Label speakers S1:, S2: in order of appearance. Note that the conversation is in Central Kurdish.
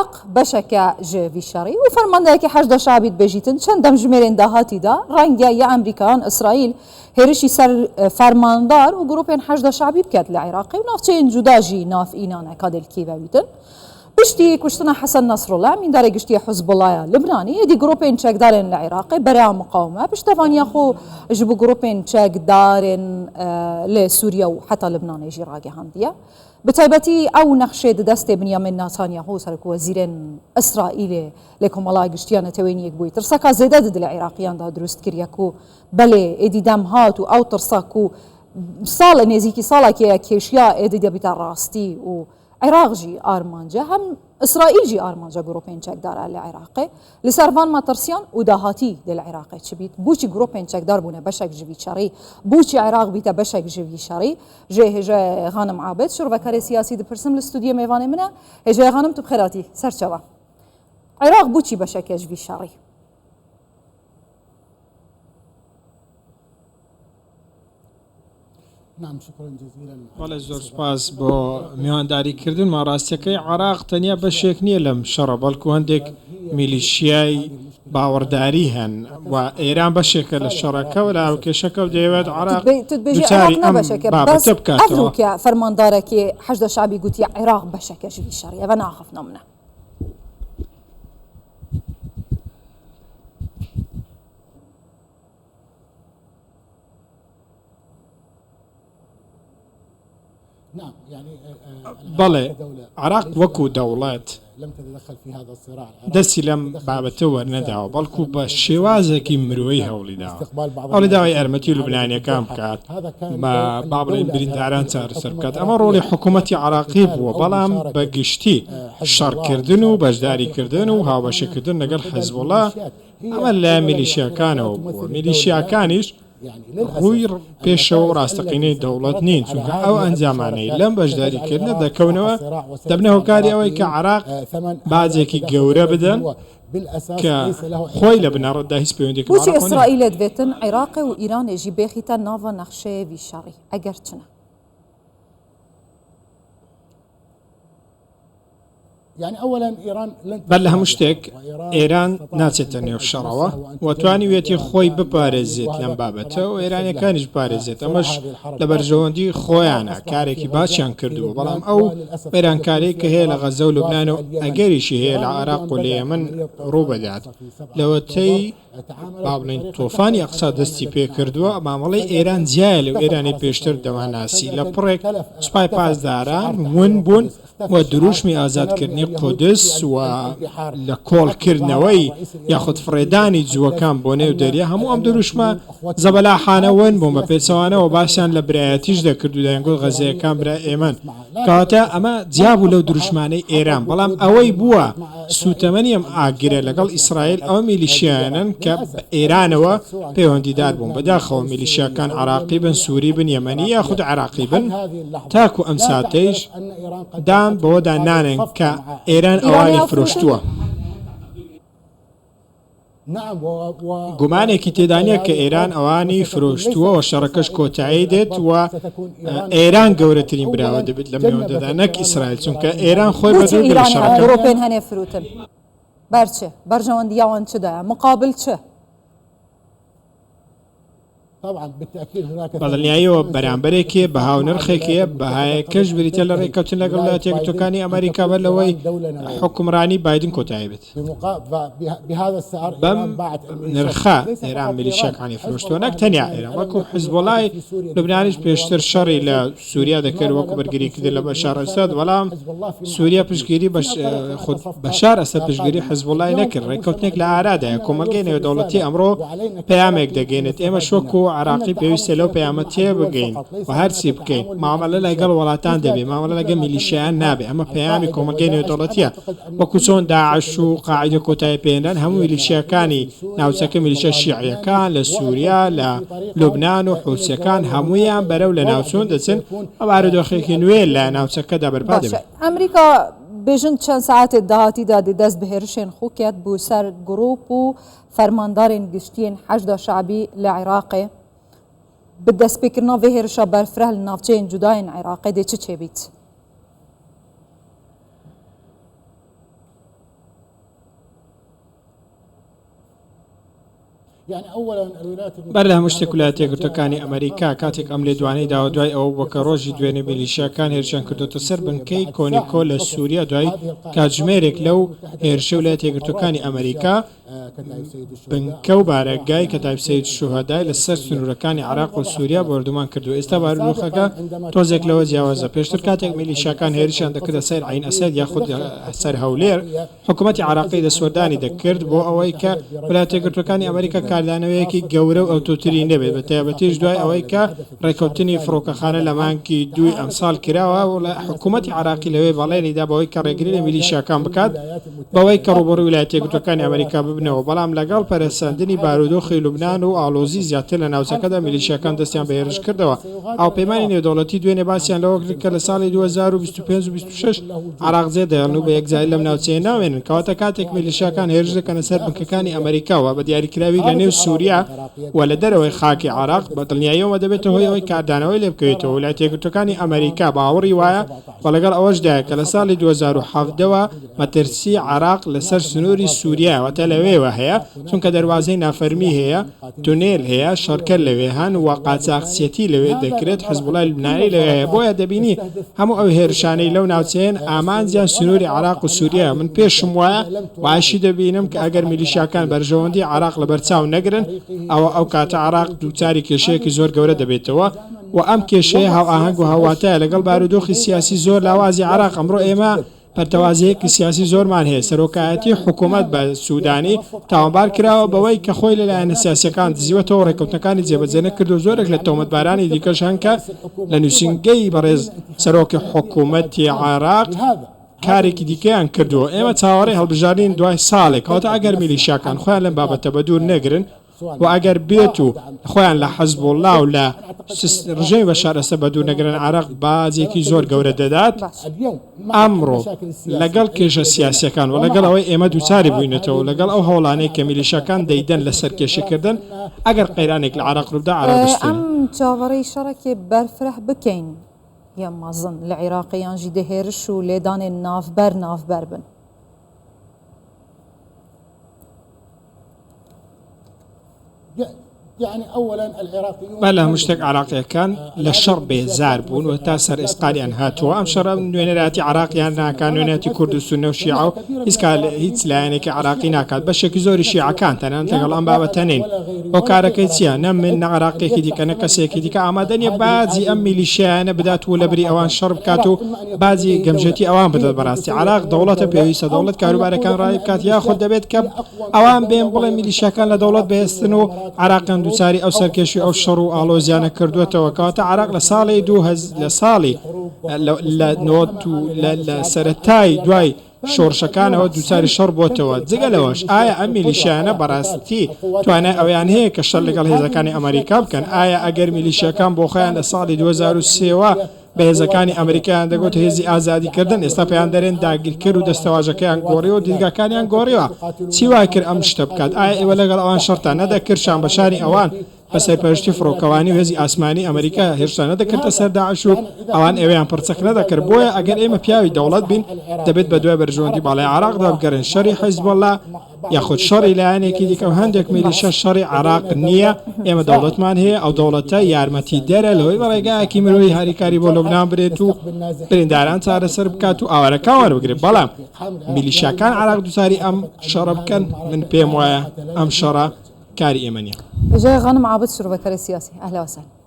S1: عراق بشكة جوی شری و فرمانده که 18 شعبی بجیتن چند دم جمرین دهاتی دا رنگیا یا امریکان اسرائیل هرشی سر فرماندار و گروپین 18 شعبی بکت لعراقی و نافچه جدا جی ناف اینانه کادل کیوه بیتن بشتي كشتنا حسن نصر الله من داري قشتي حزب الله لبناني دي جروبين تشاك دارين العراقي برا مقاومة بشتفان ياخو جبو جروبين تشاك دارين لسوريا وحتى لبنان يجي راقي هاندية بتايبتي او نخشة دستي بنيامين نتنياهو سرك وزيرين اسرائيلي لكم الله قشتيانا تويني يكبوي ترساكا زيدا ضد العراقيان دا دروست كرياكو بلي ادي دام هاتو او ترساكو صال نزيكي صالا كيشيا ادي دي بتاع راستي و عراق جي آرمانجا هم إسرائيل جي آرمانجا جروبين تشاك دار العراقي لسرفان ما ترسيان وداهاتي للعراقي تشبيت بوشي جروبين تشاك دار بونا بشك جوي شري بوشي عراق بيتا بشك جوي شري جي غانم عابد شرفة كاري سياسي دي برسم الاستوديو ميفاني منها جي غانم تبخيراتي سرشوا عراق بوشي بشك جوي شري
S2: نعم شكرا جزيلا.
S3: والله زۆر سپاس بۆ میوانداریکردن ما ڕاستیەکەی عراق تەنیا بەشێک نییە لەم شەڕە بەڵکو هەندێک میلیشیای باوەڕداری هەن و ئێران بەشێکە لە شەڕەکە و لە هاوکێشەکە و دەیەوێت عراق دووچاری ئەم بابەتە بکاتەوە.
S1: فەرماندارێکی 18 شعبی گوتی عێراق بەشێکێکی شەڕیە بە ناخەفنە منە.
S2: نعم يعني
S3: بەڵێ عراق وەکو دەوڵەت
S2: لم تتدخل في هذا الصراع
S3: دەستی لەم بابەتەوە نەداوە بەڵکو بە شێوازێکی مرۆیی هەوڵیداوای ئەرمەتی لوبنانیەکان بکات بە بابڵێن برینداران چارەسەر بکات. ئەمە ڕۆڵی حکوومەتی عراقی بووە بەڵام بە گشتی شەڕکردن و بەشداریکردن و هاوبەشکردن لەگەڵ حیزبوڵڵا ئەمە لە میلیشیاکانەوە بووە. میلیشیاکانیش ڕووی پێشەوە و ڕاستەقینەی دەوڵەت نین چونکە ئەو ئەنجامانەی لەم بەشداریکردنە دەکەونەوە دەبنە هۆکاری ئەوەی کە عراق باجێکی گەورە بدەن کە خۆی لە بنەڕەتدا هیچ پەیوەندێکی
S1: بۆچی ئیسرائیل دەبێتن عێراقی و ئیرانێژی بێخیتە ناوە نەخشەیەوی شەڕی ئەگەر چنە؟
S2: يعني اولا ايران
S3: بەر لە هەموو شتێک ئێران ناچێتە نێو شەڕەوە و توانیوێتی خۆی بپارێزێت لەم بابەتە و ئێرانیەکانیش پارێزێت. ئەمەش لە بەرژەوەندی خۆیانە کارێکی باشیان کردووە بەڵام ئەو وێرانکاری کە هەیە لە غەزە و لوبنان و ئەگەریشی هەیە لە عێراق و لە یەمەن ڕووبەدات لەوەتەی با بڵێن تۆفانی ئەقسا دەستی پێ کردووە. مامەڵەی ئێران جیایە لەو ئێرانی پێشتر دەواناسی لە پڕێک سوپای پاسداران ون بوون و دروشمی ئازادکردنی قودس و لە کۆڵکردنەوەی یاخود فڕێدانی جووەکان بۆ نێو دەریا هەموو ئەم دروشمە زەبەلاحانەوەن بووم بە پێچەوانەوە باشیان لە برایەتیش دەکرد و دەیانگوت غەزەیەکان برا ئێمن کەواتە ئەمە جیابوو لەو دروشمانەی ئێران. بەڵام ئەوەی بووە سوتەمەنی ئەم ئاگرە لەگەڵ ئیسرائیل ئەو میلیشیانن کە ئێرانەوە پەیوەندیدار بوون بەداخەوە میلیشیاکان عراقی بن سووری بن یەمەنی یاخود عراقی بن تاکو ئەم ساتەیش دان بۆدا نانن کە ئێران ئەوانی فرۆشتووە. گومانێکی تێدانە کە ئێران ئەوانی فرۆشتووە و شەڕەکەش کۆتایی دێت و ئێران گەورەترین براوە دەبێت لە میێوەدەدا نەک ئیسرائیل چونکە ئێران خۆی بەدوو شەڕەکە
S1: گرۆپێن هەنێ فرۆتن بەرچێ بەرژەوەندیاوان چدایە مقابل چه؟
S3: بەڵنیاییەوە بەرامبەرێکێ بە هاونرخێکەیە بەهایەکەش بریتە لە ڕێککەوتن لەگەڵ وڵاتیەکەتەکانی ئەمریکا بەر لەوەی حکومڕانی بایدن کۆتایی بێت. بەم نرخە ئێران میلیشیاکانی فرۆشتووە نەک تەنیا ئێران وەکو حیزبوڵڵای لوبنانیش پێشتر شەڕی لە سووریا دەکرد وەکو بەرگریکردن لە بەشار ئەسەد بەڵام سووریا پشتگیری بەشار ئەسەد پشتگیری حیزبوڵڵای نەکرد. ڕێککەوتنێک لە ئارادایە کۆمەلگەی نێودەوڵەتی ئەمڕۆ پەیامێک دەگەێنێت ئێمە شۆکو عراقی پێویستە لەو پەیامەتیە بگەین و هەرچی بکەین مامەلە لەگەڵ وڵاتان دەبێت مامەلە لەگە میلیشیان نابێت. ئەمە پەیامی کۆمەلگەی نێودەوڵەتیە وەکو چۆن داعش و قاعیدە کۆتایی پێێنان هەموو میلیشیاکانی ناوچەکە میلیشە شیعیەکان لە سووریا لە لوبنان و حوسیەکان هەمویان بەرەو لە ناوچۆن دەچن ئەو بارودۆخێکی نوێ لە ناوچەکەدا بەرپا دەبێت.
S1: ئەمریکا بێژن چەند ساعتێک داهاتیدا دەست بە هێرشێن خوکێت بوو سەر گروپ و فەرماندارên گشتیên 18 شعبی لە عێراقê bi destpêkirina vê hêrişa berfireh li navçeyên cudayên Iraqê dê çi çêbît؟
S2: يعني أولا الولايات
S3: بەر لە هەموو شتێک ویلایەتە یەکگرتووەکانی ئەمریکا کاتێک ئەم لێدوانەی داوە دوای ئەوە بووە کە ڕۆژی دوێنێ میلیشیاکان هێرشیان کردوتە سەر بنکەی کۆنیکۆ لە سووریا دوای کاتژمێرێک لەو هێرشە ویلایەتە یەکگرتووەکانی ئەمریکا بنکە و بارەگای کەتایب سەید شوهەدای لەسەر سنوورەکانی عێراق و سووریا بەردەوام کردو. ئێستا بارودۆخەکە تۆزێک لەوە جیاوازە. پێشتر کاتێک میلیشیاکان هێرشیان دەکردە سەر عین ئەسەد یاخود سەر هەولێر حکوومەتی عێراقی دەسوەردانی دەکرد بۆ ئەوەی کە ویلایەتە یەکگرتووەکانی ئەمریکا کاردانەوەیەکی گەورە و ئەوتۆتری نەبێت بە تایبەتیش دوای ئەوەی کە ڕێکەوتنی فڕۆکەخانە لە مانگی 2 ئەمساڵ کراوە و لە حکوومەتی عێراقی لەوێ بەڵێنیدا بەوەی کە ڕێگری لە میلیشیاکان بکات بەوەی کە ڕوبەڕووی ویلایەتە یەکگرتووەکانی ئەمریکا ببنەوە. بەڵام لەگەڵ پەرەسەندنی بارودۆخی لوبنان و ئاڵۆزی زیاتر لە ناوچەکەدا میلیشیاکان دەستیان بە هێرش کردەوە. ئاوپەیمانی نێودەوڵەتی دوێنێ باسییان لەوە کرد کە لە ساڵی 2025 و 26 عێراق جێ دەیڵن و بە یەکجاری لەم ناوچەیە ناوێنن کەواتە کاتێک میلیشیاکان هێرش دەکەنە سەر بنکەکانی ئەمریکاوە بە دیاریکراوی لە نێو سووریا و لە دەرەوەی خاکی عێراق بە دڵنیاییەوە دەبێتە هۆی ئەوەی کاردانەوەی لێ بکەوێتەوە. ویلایەتە یەکگرتووەکانی ئەمریکا باوەڕی وایە بە لەگەڵ ئەوەشدایە کە لە ساڵی 2017ەوە مەترسی عێراق لەسەر سنووری سووریاوەتە لەوێوە هەیە چونکە دەواازەی نافەرمی هەیە، تونێل هەیە، شەڕکەر لەوێ هەن و قاچاقچێتی لەوێ دەکرێت، حزبوڵای لوبنانی لەوێ هەیە. بۆیە دەبینی هەموو ئەو هێرشانەی لەو ناوچەیەن ئامانجیان سنووری عێراق و سووریا. من پێشم وایە واشی دەبینم کە ئەگەر میلیشیاکان بەرژەوەندی عێراق لە بەرچاو نەگرن ئەو کاتە عێراق دووچاری کێشەیەکی زۆر گەورە دەبێتەوە و ئەم کێشەیە هاوئاهەنگ و هاواتایە لەگەڵ بارودۆخی سیاسی زۆر لاوازی عێراق. ئەمڕۆ ئێمە پەرتەوازەیەکی سیاسی زۆرمان هەیە. سەرۆکایەتی حکوومەت بە سوودانی تاوانبار کراوە بەوەی کە خۆی لەلایەنە سیاسیەکان دزیوەتەوە ڕێکەوتنەکانی جێبەجێ نەکردو. زۆرێک لە تۆمەتبارانی دیکەش هەن کە لە نووسنگەی بەڕێز سەرۆکی حکوومەتی عێراق کارێکی دیکەیان کردووە. ئێمە چاوەڕێی هەڵبژارین دوای ساڵێک کەواتە ئەگەر میلیشیاکان خۆیان لەم بابەتە بە دوور نەگرن و ئەگەر بێت و خۆیان لە حەزبوڵڵا و لە ڕژەی بەشار ئەسەد بە دوور نەگرن عێراق بازێکی زۆر گەورە دەدات. ئەمڕۆ لەگەڵ کێشە سیاسیەکان و لەگەڵ ئەوەی ئێمە دووچاری بووینەتەوە لەگەڵ ئەو هەوڵانەی کە میلیشیاکان دەیدەن لەسەر کێشەکردن ئەگەر قەیرانێک لە عێراق ڕوودا عێراق دەستێنێت.
S1: ئەم چاوەڕێی شەڕێکی بەرفرەح بکەین یا مەزن لە عێراقییانژی دەهێرش و لێدانێن نافبەر بن.
S2: يعني اولا العراقيون
S3: بەلا هەموو شتێک عێراقیەکان لە شەڕ بێزار بوون و تا سەر ئێسقالیان هاتووە. ئەم شەڕە نوێنەراتی عێراقیان ناکات، نوێنەتی کورد و سونە و شیعە و هیچ لایەنێکی عێراقی ناکات. بەشێکی زۆری شیعەکان تەنانەت لەگەڵ ئەم بابەتە نین. بۆ کارەکەی چییە؟ نە من نە عێراقیەکی دیکە نە کەسێکی دیکە ئامادە نیە بازی ئەم میلیشیانە بدات و لەبری ئەوان شەڕ بکات و بازی گەمژێتی ئەوان بدات. بەڕاستی عێراق دەوڵەتە پێویستە دەوڵەت کاروبارەکان ڕای بکات یاخود دەبێت کە ئەوان بێن بڵێ میلیشیاکان لە دەوڵەت بەهێستن و عێراقیان دووچاری ئەو سەرکێشی ئەو شەڕ و ئاڵۆزیانە کردوێتەوە. کەواتە عێراق لە ساڵی لە سەرەتای دوای شۆڕشەکانەوە دووچاری شەڕ بۆتەوە. جگە لەوەش ئایا ئەم میلیشیانە بەڕاستی توانای ئەویان هەیە کە شەڕ لەگەڵ هێزەکانی ئەمریکا بکەن؟ ئایا ئەگەر میلیشیاکان بۆ خۆیان لە ساڵی 2023 بە هێزەکانی ئەمریکایان دەگوت هێزی ئازادیکردن ئێستا پێیان دەرێن داگیرکرد و دەستەواژەکەیان گۆڕیەوە و دیدگاکانیان گۆڕیوە، چی وای کرد ئەم شتە بکات؟ ئایا ئێوە لەگەڵ ئەوان شەڕتان نەدەکرد شان بەشاری ئەوان بە سەرپەرشتی فڕۆکەوانی و هێزی ئاسمانی ئەمریکا هێرشان نەدەکردە سەر داعش و ئەوان ئێوەیان پرچەک نەدەکرد؟ بۆیە ئەگەر ئێمە پیاوی دەوڵەت بین دەبێت بە دوای بەرژەوەندی باڵای عێراقدا بگەڕێن شەڕی حیزبوڵڵا یاخود شەڕی لایەنێکی دیکە و هەندێک میلیشە شەڕی عێراق نییە. ئێمە دەوڵەتمان هەیە، ئەو دەوڵەتە یارمەتی دەرە لەوەی بەڕێگایەکی مرۆیی هاریکاری بۆ لوبنان برێت و برینداران چارەسەر بکات و ئاوارەکان وەربگرێت. بەڵام میلیشیاکان عێراق دووچاری ئەم شەڕە بکەن من پێم وایە ئەم شەڕە کاری ئێمە نییە.
S1: جاي غانم عابد شربكري سياسي. اهلا وسهلا.